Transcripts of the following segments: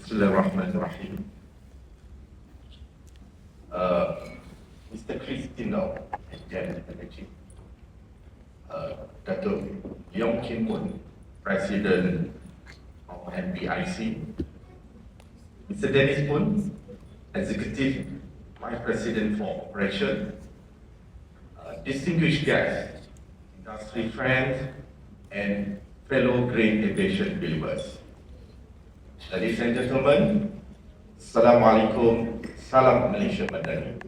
Bismillahirrahmanirrahim. Mr. Christino and Jen Energy. Dato Leong, President of MPIC. Mr. Dennis Poon, Executive Vice President for Operation. Distinguished guests, industry friends, and fellow Green Aviation believers. Ladies and gentlemen, Assalamualaikum, Salam Malaysia Madani.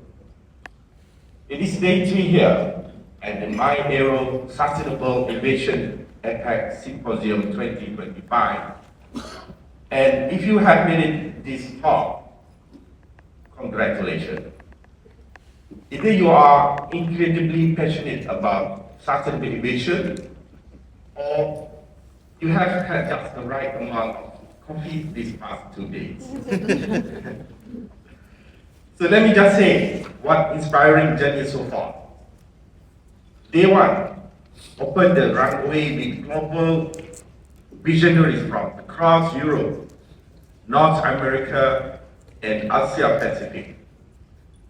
It is day 3 here at the MyAERO Sustainable Aviation APAC Symposium 2025. And if you have made it this far, congratulations. Either you are incredibly passionate about sustainable aviation, or you have had just the right amount of coffee these past 2 days. So let me just say what inspiring journey so far. Day 1, opened the runway with global visionaries from across Europe, North America, and Asia Pacific,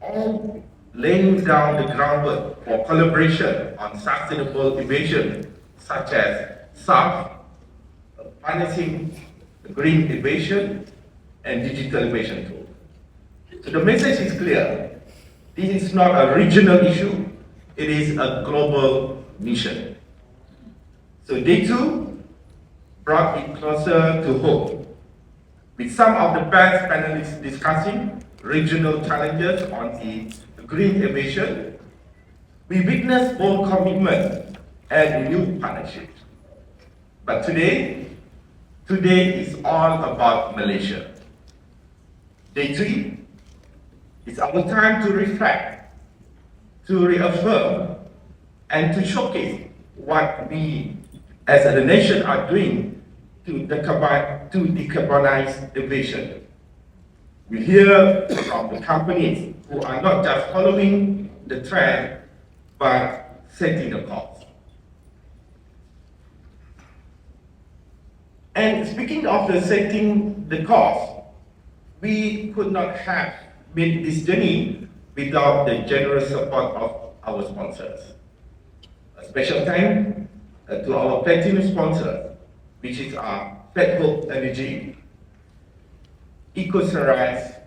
all laying down the groundwork for collaboration on sustainable aviation, such as SAF, harnessing green aviation, and digital aviation tools. So the message is clear. This is not a regional issue, it is a global mission. So day 2 brought it closer to home, with some of the best panelists discussing regional challenges on the green aviation. We witnessed bold commitment and new partnerships. But today is all about Malaysia. Day 3 is our time to reflect, to reaffirm, and to showcase what we as a nation are doing to decarbonize aviation. We hear from the companies who are not just following the trend, but setting the course. And speaking of the setting the course, we could not have made this journey without the generous support of our sponsors. A special thanks to our platinum sponsor, which is our Fat Hope Energy, EcoSeries,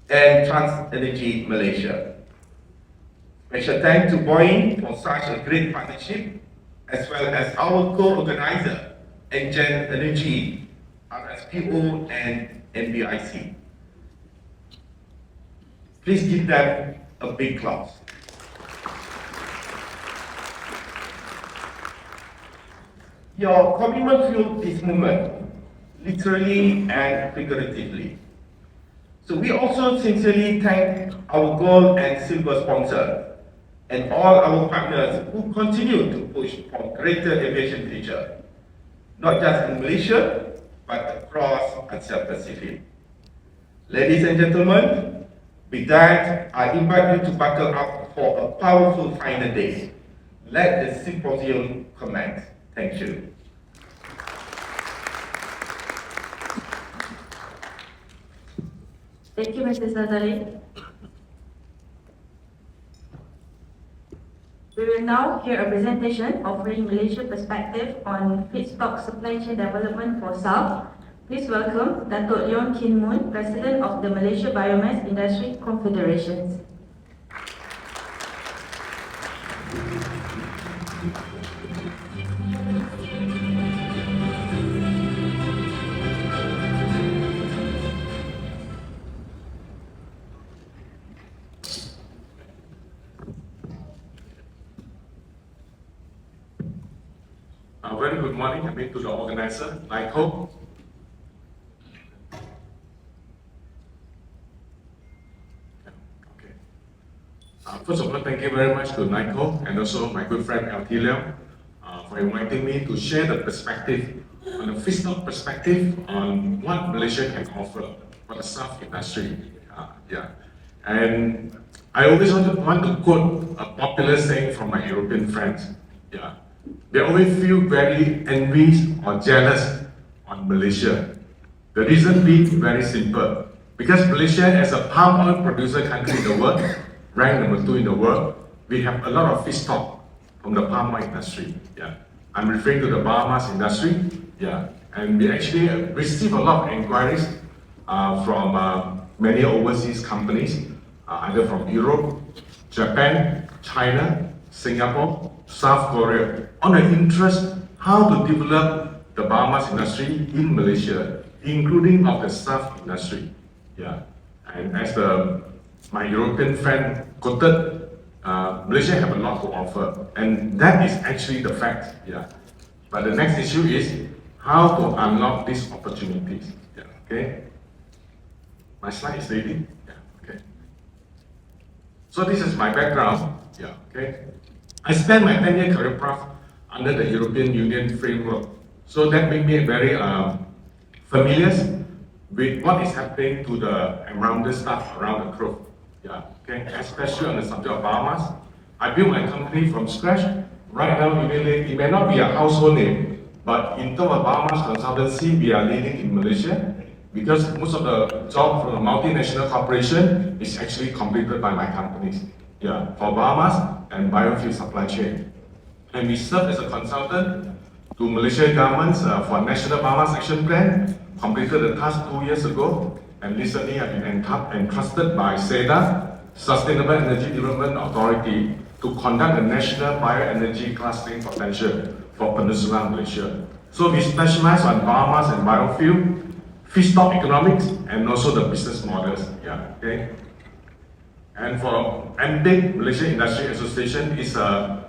and TransEnergy Malaysia. Special thanks to Boeing for such a great partnership, as well as our co-organizer, Gen Energy, RSPO, and MBIC. Please give them a big clap. Your commitment fueled this movement, literally and figuratively. So we also sincerely thank our gold and silver sponsor and all our partners who continue to push for greater aviation future, not just in Malaysia, but across Asia Pacific. Ladies and gentlemen, with that, I invite you to buckle up for a powerful final day. Let the symposium commence. Thank you. Thank you, Mr. Sadali. We will now hear a presentation offering Malaysia perspective on feedstock supply chain development for SAF. Please welcome Dato Leong, President of the Malaysia Biomass Industry Confederations. Very good morning, to the organizer, Dato. First of all, thank you very much to Dato and also my good friend Leong for inviting me to share the perspective on the feedstock perspective on what Malaysia can offer for the SAF industry. And I always want to quote a popular saying from my European friends. They always feel very envious or jealous on Malaysia The reason being very simple. Because Malaysia, as a palm oil producer country in the world, ranked number 2 in the world, we have a lot of feedstock from the palm oil industry. Yeah, I'm referring to the biomass industry. Yeah, and we actually receive a lot of inquiries from many overseas companies, either from Europe, Japan, China, Singapore, South Korea, on the interest how to develop the biomass industry in Malaysia, including of the SAF industry. Yeah, and as my European friend quoted, Malaysia have a lot to offer, and that is actually the fact. Yeah, but the next issue is how to unlock these opportunities. Yeah, okay. My slide is ready. Yeah, okay. So this is my background. Yeah, okay. I spent my 10-year career path under the European Union framework, so that made me very familiar with what is happening to the environmental stuff around the globe. Yeah, okay. Especially on the subject of biomass. I built my company from scratch. Right now, it may not be a household name, but in terms of biomass consultancy, we are leading in Malaysia because most of the job from a multinational corporation is actually completed by my companies. Yeah, for biomass and biofuel supply chain. And we serve as a consultant to Malaysian governments for National Biomass Action Plan, completed the task 2 years ago, and recently I've been entrusted by SEDA, Sustainable Energy Development Authority, to conduct the National Bioenergy Clustering Potential for Peninsula Malaysia. So we specialize on biomass and biofuel, feedstock economics, and also the business models. Yeah, okay. And for MBIG, Malaysia Industry Association, is a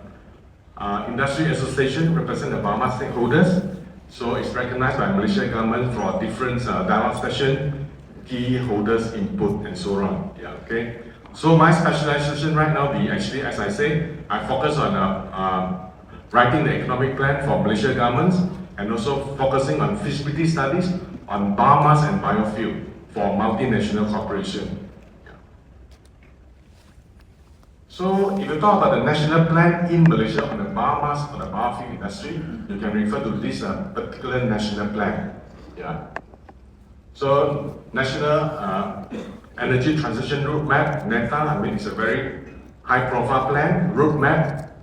industry association represent the biomass stakeholders. So it's recognized by Malaysian government for different dialogue session, key holders input, and so on. Yeah, okay. So my specialization right now, actually, as I say, I focus on writing the economic plan for Malaysian governments, and also focusing on feasibility studies on biomass and biofuel for multinational corporation. So if you talk about the national plan in Malaysia on the biomass or the biofuel industry, you can refer to this particular national plan. Yeah. So National Energy Transition Roadmap, NETA, I mean, it's a very high-profile plan, roadmap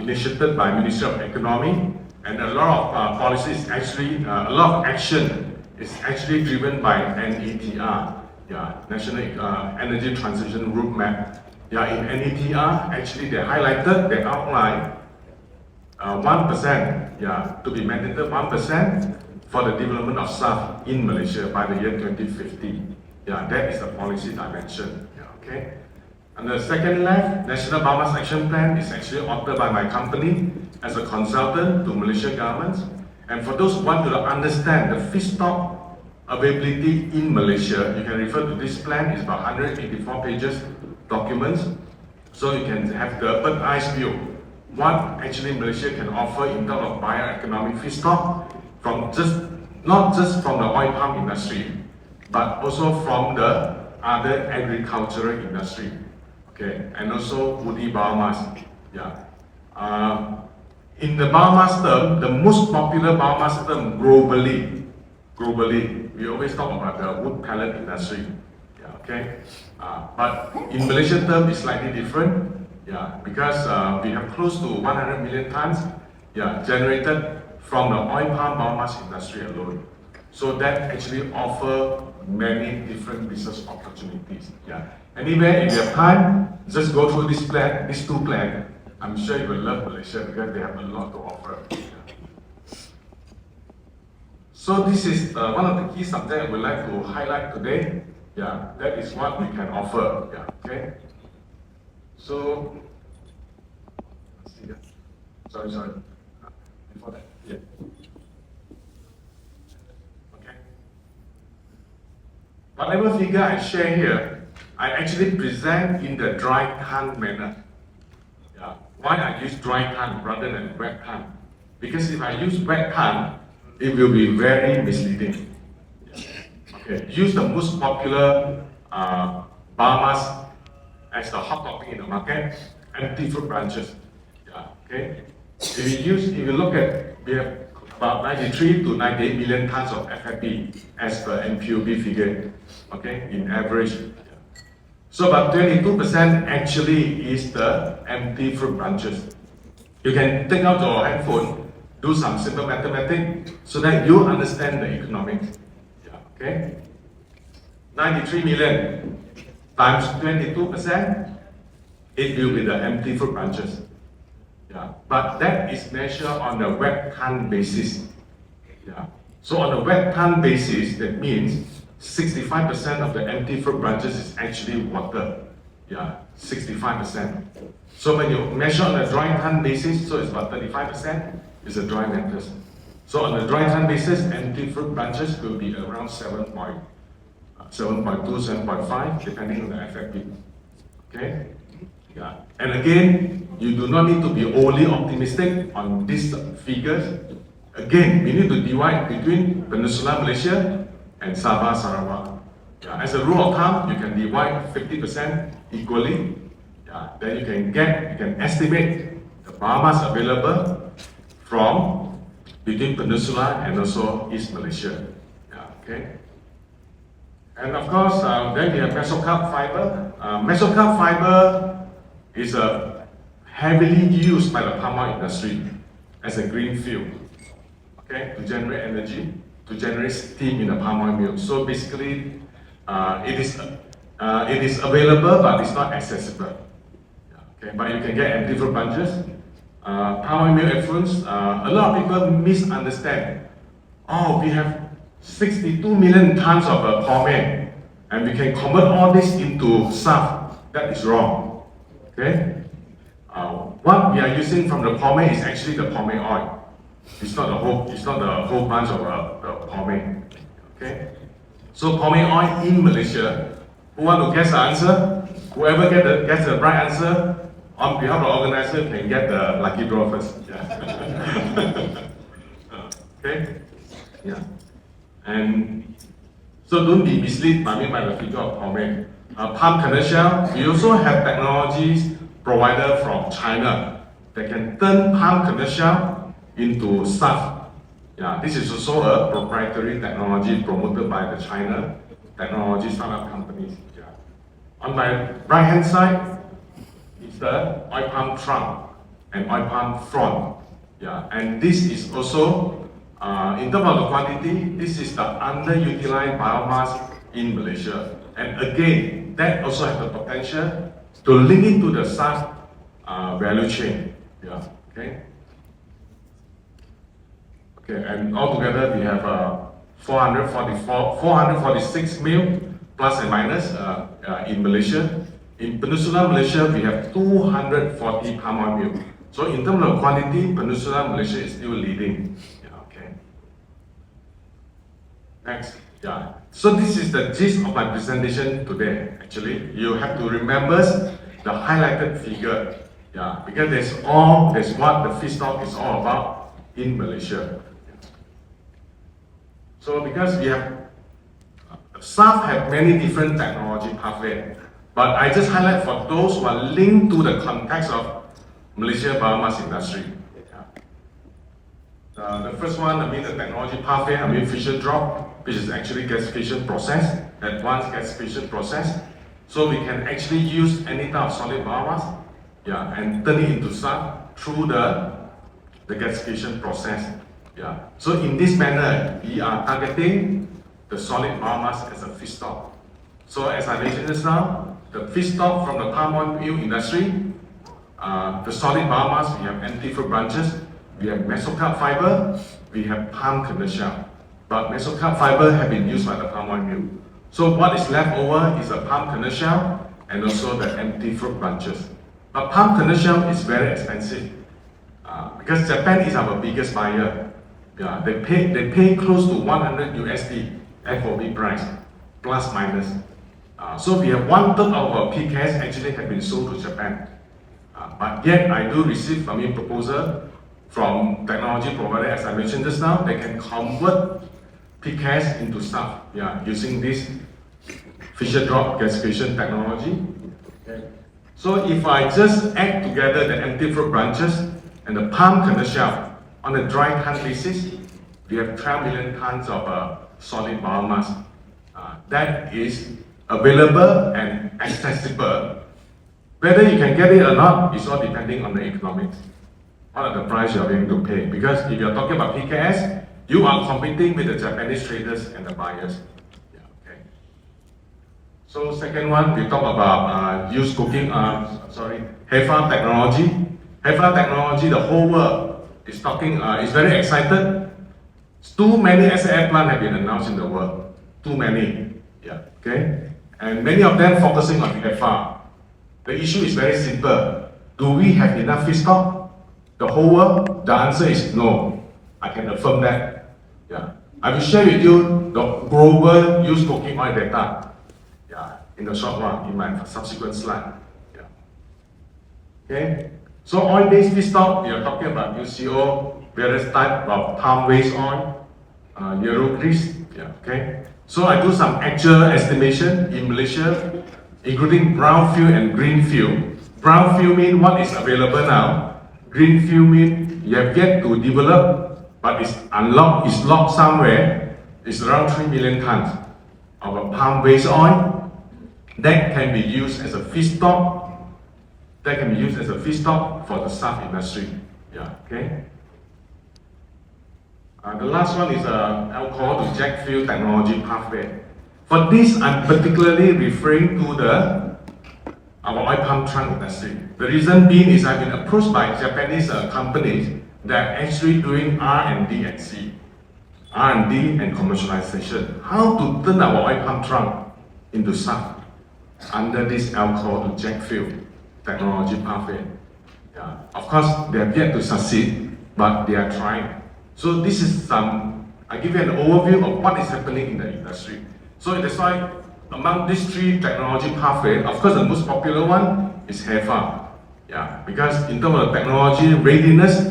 initiated by Ministry of Economy, and a lot of policies actually, a lot of action is actually driven by NETR, yeah, National Energy Transition Roadmap. Yeah, in NETR, actually they highlighted, they outlined 1%, yeah, to be mandated 1% for the development of SAF in Malaysia by the year 2050. Yeah, that is the policy dimension. Yeah, okay. And the second left, National Biomass Action Plan is actually authored by my company as a consultant to Malaysian governments. And for those who want to understand the feedstock availability in Malaysia, you can refer to this plan. It's about 184 pages documents, so you can have the bird's eye view what actually Malaysia can offer in terms of bioeconomic feedstock from not just from the oil palm industry, but also from the other agricultural industry, okay, and also woody biomass. Yeah. In the biomass term, the most popular biomass term globally, we always talk about the wood pellet industry. Yeah, okay. But in Malaysian term, it's slightly different. Yeah, because we have close to 100 million tons, yeah, generated from the oil palm biomass industry alone. So that actually offer many different business opportunities. Yeah. Anyway, if you have time, just go through this plan, these two plans. I'm sure you will love Malaysia because they have a lot to offer. Yeah. So this is one of the key subjects I would like to highlight today. Yeah, that is what we can offer. Yeah, okay. So, let's see. Sorry. Before that, yeah. Okay. Whatever figure I share here, I actually present in the dry ton manner. Yeah. Why I use dry ton rather than wet ton? Because if I use wet ton, it will be very misleading. Okay. Use the most popular biomass as the hot topic in the market, and different branches. Yeah, okay. If you look at, we have about 93 to 98 million tons of FFB as per NPOB figure, okay, in average. So about 22% actually is the empty fruit branches. You can take out your handphone, do some simple mathematics so that you understand the economics. Yeah, okay? 93 million times 22%, it will be the empty fruit branches. Yeah, but that is measured on a wet ton basis. Yeah. So on a wet ton basis, that means 65% of the empty fruit branches is actually water. Yeah, 65%. So when you measure on a dry ton basis, so it's about 35% is a dry matters. So on a dry ton basis, empty fruit branches will be around 7.2, 7.5, depending on the FFB. Okay? Yeah. And again, you do not need to be overly optimistic on these figures. Again, we need to divide between Peninsular Malaysia and Sabah, Sarawak. Yeah. As a rule of thumb, you can divide 50% equally. Yeah. Then you can estimate the biomass available from between Peninsula and also East Malaysia. Yeah. Okay. And of course, then we have mesocarp fiber. Mesocarp fiber is heavily used by the palm oil industry as a green fuel, okay, to generate energy, to generate steam in the palm oil mill. So basically, it is available, but it's not accessible. Okay, but you can get empty fruit bunches. Palm oil mill effluents. A lot of people misunderstand. Oh, we have 62 million tons of palm oil, and we can convert all this into SAF. That is wrong. Okay, what we are using from the palm oil is actually the palm oil. It's not the whole bunch of the palm oil. Okay, so palm oil in Malaysia. Who want to guess the answer? Whoever gets the right answer, on behalf of the organizer, can get the lucky draw first. Yeah. Okay. Yeah. And so don't be misled by the figure of palm oil. Palm kernel shell, we also have technologies provided from China that can turn palm kernel shell into SAF. Yeah, this is also a proprietary technology promoted by the China technology startup companies. Yeah. On my right hand side is the oil palm trunk and oil palm frond. Yeah, and this is also, in terms of the quantity, this is the underutilized biomass in Malaysia. And again, that also has the potential to link into the SAF value chain. Yeah. Okay. Okay. And altogether, we have 446 mil plus and minus in Malaysia. In Peninsular Malaysia, we have 240 palm oil mil. So in terms of quantity, Peninsular Malaysia is still leading. Yeah. Okay. Next. Yeah. So this is the gist of my presentation today. Actually, you have to remember the highlighted figure. Yeah, because that's what the feedstock is all about in Malaysia. So because we have SAF have many different technology pathways, but I just highlight for those who are linked to the context of Malaysia biomass industry. The first one, the technology pathway, fission drop, which is actually gasification process, advanced gasification process. So we can actually use any type of solid biomass, yeah, and turn it into SAF through the gasification process. Yeah. So in this manner, we are targeting the solid biomass as a feedstock. So as I mentioned just now, the feedstock from the palm oil industry, the solid biomass, we have empty fruit branches, we have mesocarp fiber, we have palm kernel shell. But mesocarp fiber have been used by the palm oil mill. So what is left over is the palm kernel shell and also the empty fruit branches. But palm kernel shell is very expensive because Japan is our biggest buyer. Yeah, they pay close to 100 USD FOB price, plus minus. So we have 1/3 of our PCAS actually have been sold to Japan. But yet I do receive proposal from technology provider, as I mentioned just now, they can convert PCAS into SAF, yeah, using this fission drop gasification technology. Okay. So if I just add together the empty fruit branches and the palm kernel shell on a dry ton basis, we have 12 million tons of solid biomass that is available and accessible. Whether you can get it or not is all depending on the economics. What are the price you are willing to pay? Because if you are talking about PKS, you are competing with the Japanese traders and the buyers. Yeah, okay. So second one, we talk about used cooking, HEFA technology. HEFA technology, the whole world is talking, is very excited. Too many SAF plants have been announced in the world. Too many. Yeah, okay. And many of them focusing on HEFA. The issue is very simple. Do we have enough feedstock? The whole world? The answer is no. I can affirm that. Yeah. I will share with you the global used cooking oil data. Yeah, in the short run, in my subsequent slide. Yeah. Okay. So oil-based feedstock, we are talking about UCO, various types of palm waste oil, yarrow grease. Yeah. Okay. So I do some actual estimation in Malaysia, including brownfield and greenfield. Brownfield means what is available now. Greenfield means you have yet to develop, but it's unlocked, it's locked somewhere. It's around 3 million tons of palm waste oil that can be used as a feedstock. That can be used as a feedstock for the SAF industry. Yeah. Okay. The last one is alcohol to jet fuel technology pathway. For this, I'm particularly referring to our oil palm trunk industry. The reason being is I've been approached by Japanese companies that are actually doing R&D at sea, R&D and commercialization. How to turn our oil palm trunk into SAF under this alcohol to jet fuel technology pathway. Yeah. Of course, they have yet to succeed, but they are trying. So this is I give you an overview of what is happening in the industry. So that's why among these three technology pathways, of course the most popular one is HEFA. Yeah, because in terms of technology readiness,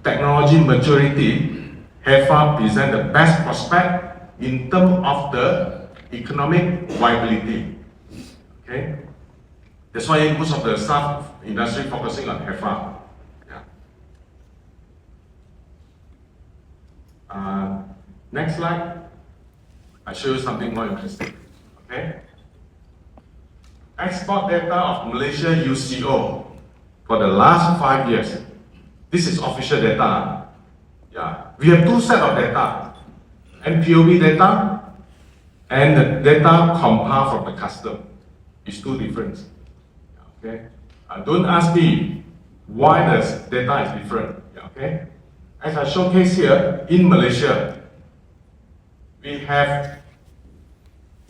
technology maturity, HEFA presents the best prospect in terms of the economic viability. Okay? That's why most of the SAF industry focusing on HEFA. Next slide, I show you something more interesting. Okay? Export data of Malaysia UCO for the last 5 years. This is official data. Yeah. We have two sets of data. NPOB data and the data compiled from the custom. It's two different. Okay? Don't ask me why the data is different. Okay? As I showcase here, in Malaysia, we have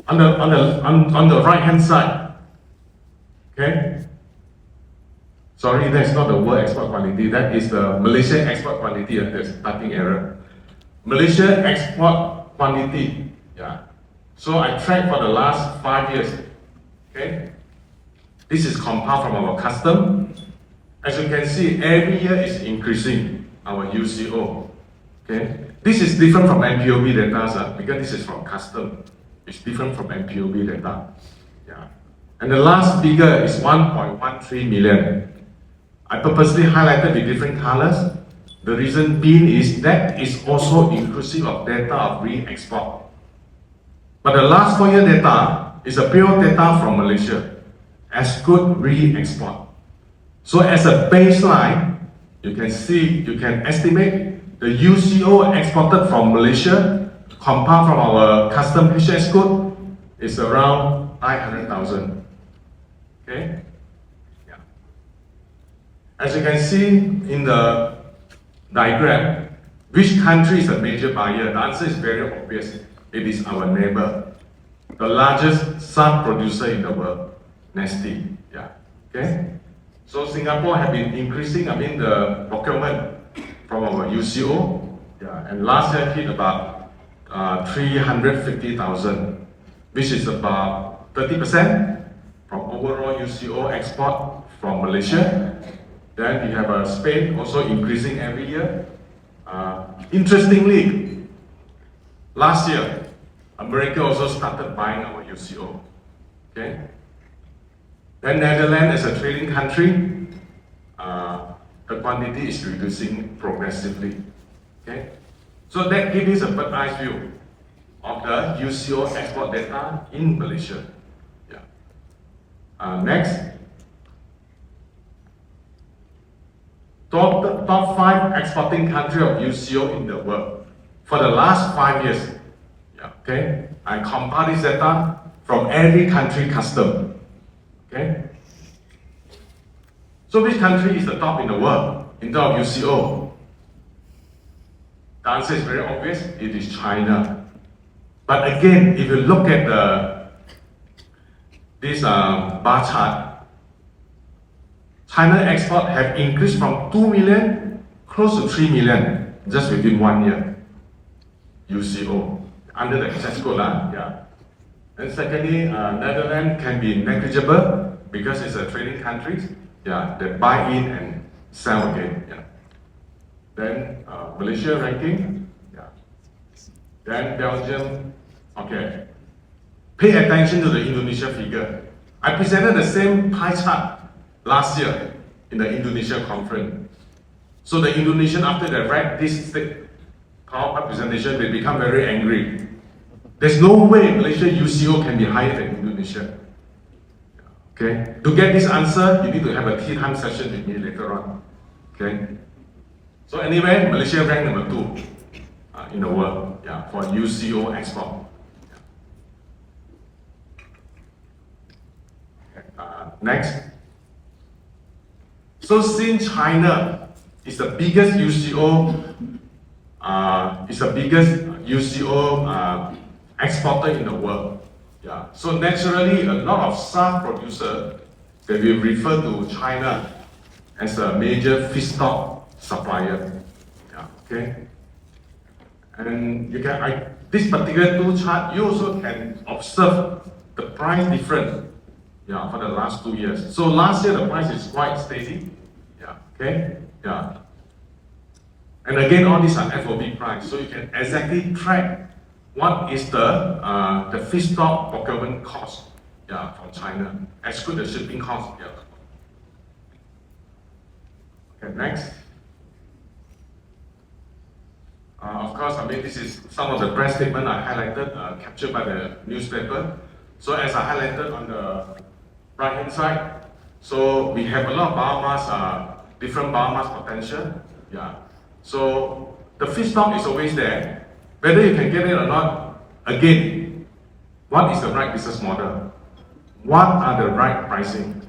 on the right hand side, okay? Sorry, that's not the world export quantity, that is the Malaysia export quantity, there's typing error. Malaysia export quantity, yeah. So I tracked for the last 5 years, okay? This is compiled from our custom. As you can see, every year is increasing our UCO, okay? This is different from NPOB data, because this is from custom. It's different from NPOB data. Yeah. And the last figure is 1.13 million. I purposely highlighted the different colors. The reason being is that is also inclusive of data of re-export. But the last 4 year data is a pure data from Malaysia, exclude re-export. So as a baseline, you can estimate the UCO exported from Malaysia, compiled from our custom HS code, is around 900,000. Okay? Yeah. As you can see in the diagram, which country is a major buyer? The answer is very obvious. It is our neighbor, the largest SAF producer in the world, Nestle. Yeah. Okay? So Singapore have been increasing, the procurement from our UCO, yeah, and last year hit about 350,000, which is about 30% from overall UCO export from Malaysia. Then we have Spain also increasing every year. Interestingly, last year, America also started buying our UCO. Okay. Then Netherlands as a trading country, the quantity is reducing progressively. Okay? So that gives us a bird's eye view of the UCO export data in Malaysia. Yeah. Next. Top 5 exporting country of UCO in the world for the last 5 years. Yeah, okay. I compare this data from every country custom. Okay. So which country is the top in the world in terms of UCO? The answer is very obvious. It is China. But again, if you look at this bar chart, China export have increased from 2 million close to 3 million just within 1 year. UCO under the access code, yeah. And secondly, Netherlands can be negligible because it's a trading country. Yeah, they buy in and sell again. Yeah. Then Malaysia ranking. Yeah. Then Belgium. Okay. Pay attention to the Indonesia figure. I presented the same pie chart last year in the Indonesia conference. So the Indonesian, after they read this PowerPoint presentation, they become very angry. There's no way Malaysia UCO can be higher than Indonesia. Okay? To get this answer, you need to have a tea time session with me later on. Okay? So anyway, Malaysia ranked number 2 in the world, yeah, for UCO export. Next. So since China is the biggest UCO, exporter in the world, yeah. So naturally, a lot of SAF producers that will refer to China as a major feedstock supplier. Yeah. Okay. And you can this particular 2 chart, you also can observe the price difference. Yeah, for the last 2 years. So last year the price is quite steady. Yeah, okay? Yeah. And again, all these are FOB price. So you can exactly track what is the feedstock procurement cost, yeah, from China. Exclude the shipping cost. Yeah. Okay, next. Of course, I mean, this is some of the press statement I highlighted, captured by the newspaper. So as I highlighted on the right hand side, so we have a lot of biomass, different biomass potential. Yeah. So the feedstock is always there. Whether you can get it or not, again, what is the right business model? What are the right pricing?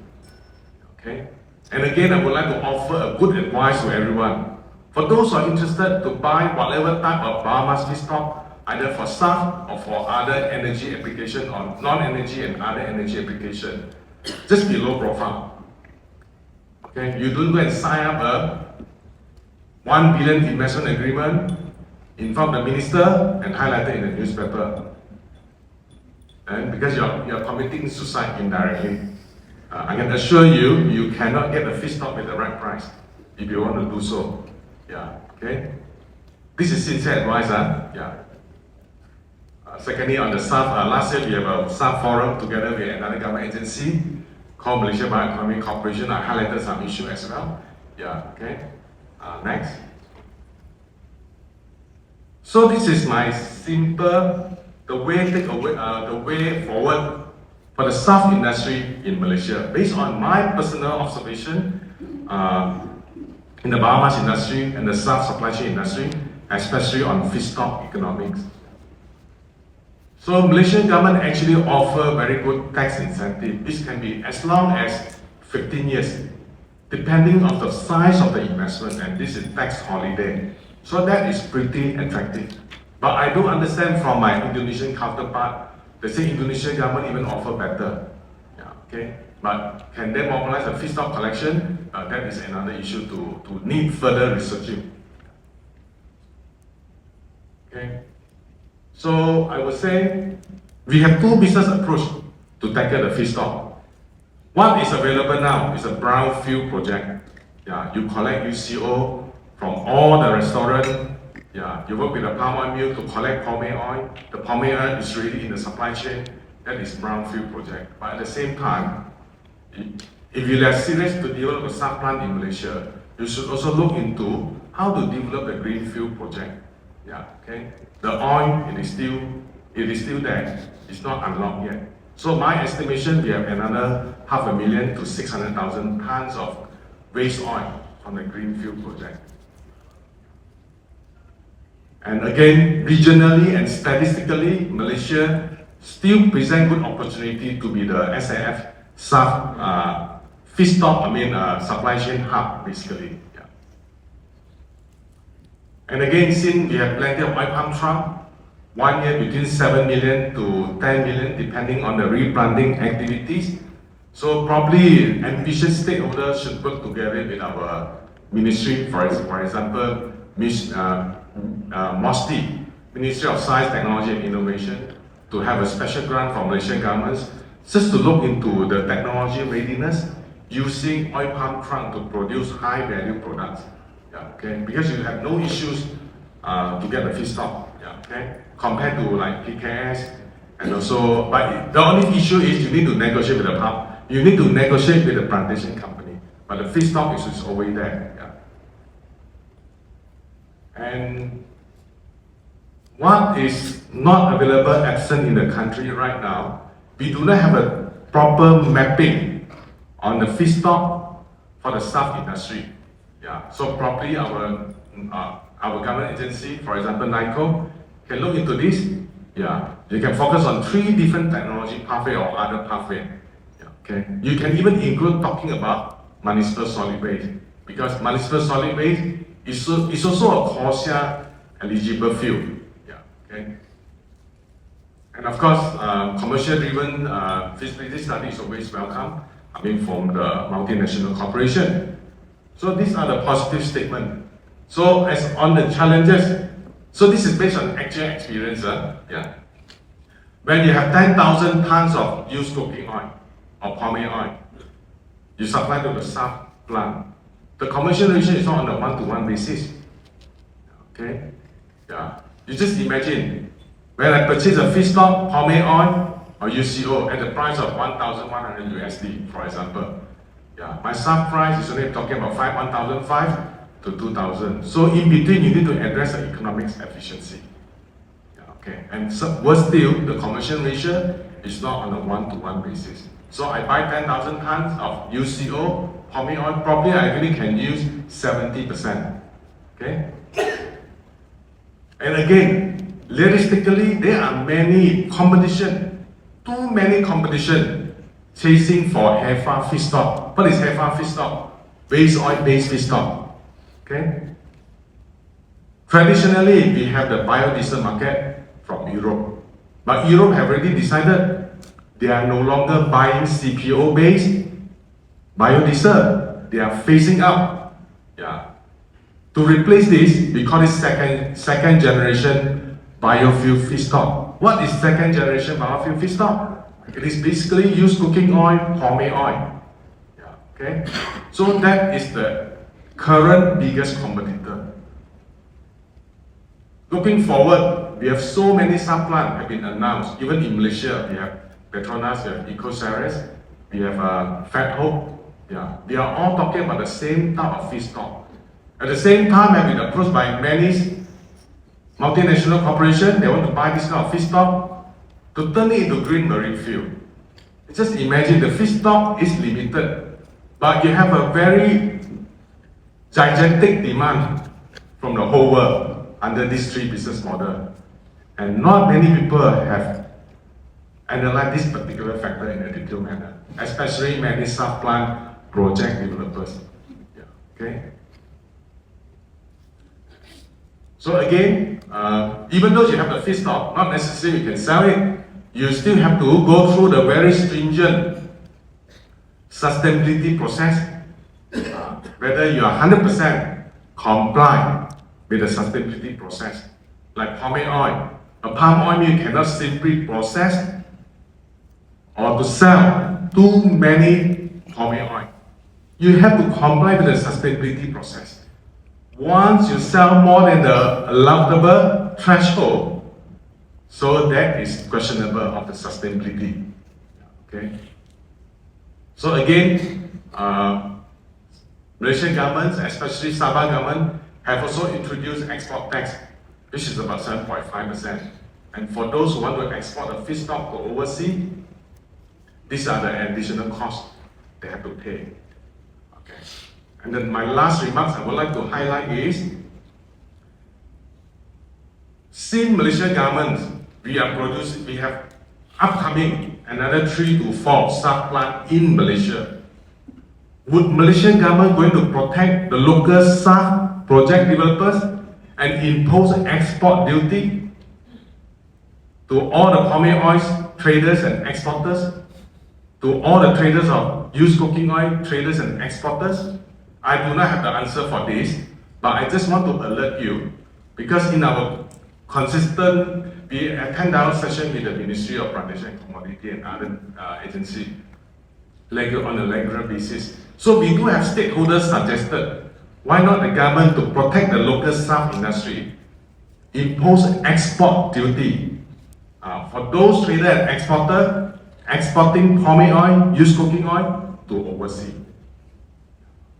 Okay. And again, I would like to offer a good advice to everyone. For those who are interested to buy whatever type of biomass feedstock, either for SAF or for other energy application or non-energy and other energy application, just be low profile. Okay, you don't go and sign up a 1 billion investment agreement in front of the minister and highlight it in the newspaper. And because you're committing suicide indirectly. I can assure you, you cannot get the feedstock with the right price if you want to do so. Yeah, okay? This is sincere advice, yeah. Secondly, on the SAF, last year we have a SAF forum together with another government agency called Malaysia Bioeconomy Corporation. I highlighted some issue as well. Yeah, okay. Next. So this is my simple, the way forward for the SAF industry in Malaysia. Based on my personal observation in the biomass industry and the SAF supply chain industry, especially on feedstock economics. So Malaysian government actually offer very good tax incentive. This can be as long as 15 years, depending on the size of the investment, and this is tax holiday. So that is pretty attractive. But I do understand from my Indonesian counterpart, they say Indonesian government even offer better. Yeah, okay. But can they mobilize a feedstock collection? That is another issue to need further researching. Okay. So I would say we have 2 business approach to tackle the feedstock. What is available now is a brownfield project. Yeah, you collect UCO from all the restaurants. Yeah, you work with a palm oil mill to collect palm oil. The palm oil is really in the supply chain. That is brownfield project. But at the same time, if you are serious to develop a SAF plant in Malaysia, you should also look into how to develop a greenfield project. Yeah, okay. The oil, it is still there. It's not unlocked yet. So my estimation, we have another 500,000 to 600,000 tons of waste oil on the greenfield project. And again, regionally and statistically, Malaysia still present good opportunity to be the SAF feedstock, supply chain hub, basically. Yeah. And again, since we have plenty of oil palm trunk, 1 year between 7 million to 10 million, depending on the replanting activities. So probably ambitious stakeholders should work together with our ministry, for example, MOSTI, Ministry of Science, Technology and Innovation, to have a special grant from Malaysian governments just to look into the technology readiness using oil palm trunk to produce high value products. Yeah, okay, because you have no issues to get the feedstock. Yeah, okay, compared to like PKS, and also, but the only issue is you need to negotiate with the palm. You need to negotiate with the plantation company, but the feedstock is always there. Yeah. And what is not available, absent in the country right now, we do not have a proper mapping on the feedstock for the SAF industry. Yeah. So probably our government agency, for example, NICO, can look into this. Yeah. You can focus on 3 different technology pathway or other pathway. Yeah. Okay. You can even include talking about municipal solid waste, because municipal solid waste is also a CORSIA eligible fuel. Yeah. Okay. And of course, commercial-driven feasibility study is always welcome. From the multinational corporation. So these are the positive statements. So as on the challenges, so this is based on actual experience. Yeah. When you have 10,000 tons of used cooking oil or palm oil, you supply to the SAF plant. The commercialization is not on a one-to-one basis. Okay. Yeah. You just imagine when I purchase a feedstock, palm oil, or UCO at the price of 1,100 USD, for example. Yeah, my SAF price is only talking about 1,005 to 2,000. So in between, you need to address the economics efficiency. Yeah, okay, and so, worse still, the conversion ratio is not on a one-to-one basis. So I buy 10,000 tons of UCO, palm oil, probably I really can use 70%. Okay? And again, realistically, there are many competition. Too many competition chasing for HEFA feedstock. What is HEFA feedstock? Base oil-based feedstock. Okay. Traditionally, we have the biodiesel market from Europe, but Europe have already decided they are no longer buying CPO-based biodiesel. They are phasing out. Yeah. To replace this, we call it second generation biofuel feedstock. What is second generation biofuel feedstock? It is basically used cooking oil, palm oil. Yeah, okay? So that is the current biggest competitor. Looking forward, we have so many sub-plants have been announced. Even in Malaysia, we have Petronas, we have Ecoceres, we have Fat Hope. Yeah, they are all talking about the same type of feedstock. At the same time, have been approached by many multinational corporations. They want to buy this kind of feedstock to turn it into green marine fuel. Just imagine the feedstock is limited, but you have a very gigantic demand from the whole world under this 3 business model. And not many people have analyzed this particular factor in a detailed manner, especially many sub-plant project developers. Yeah. Okay. So again, even though you have the feedstock, not necessarily you can sell it, you still have to go through the very stringent sustainability process, whether you are 100% comply with the sustainability process. Like palm oil. A palm oil you cannot simply process or to sell too many palm oil. You have to comply with the sustainability process. Once you sell more than the allowable threshold, so that is questionable of the sustainability. Okay. So again, Malaysian governments, especially Sabah government, have also introduced export tax which is about 7.5%. And for those who want to export the feedstock to overseas, these are the additional costs they have to pay. Okay. And then my last remarks I would like to highlight is, since Malaysian government, we have upcoming another 3 to 4 SAF plants in Malaysia. Would Malaysian government going to protect the local SAF project developers and impose export duty to all the palm oil traders and exporters, to all the traders of used cooking oil traders and exporters? I do not have the answer for this, but I just want to alert you, because in our we attend our session with the Ministry of Plantation and Commodity and other agencies on a regular basis. So we do have stakeholders suggested, why not the government, to protect the local SAF industry, impose export duty for those trader and exporter exporting palm oil, used cooking oil to overseas.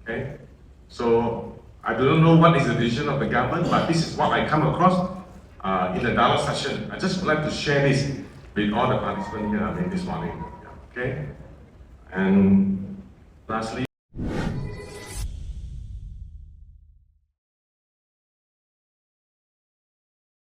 Okay, so I do not know what is the decision of the government, but this is what I come across in the dialogue session. I just would like to share this with all the participants here this morning. Okay, and lastly.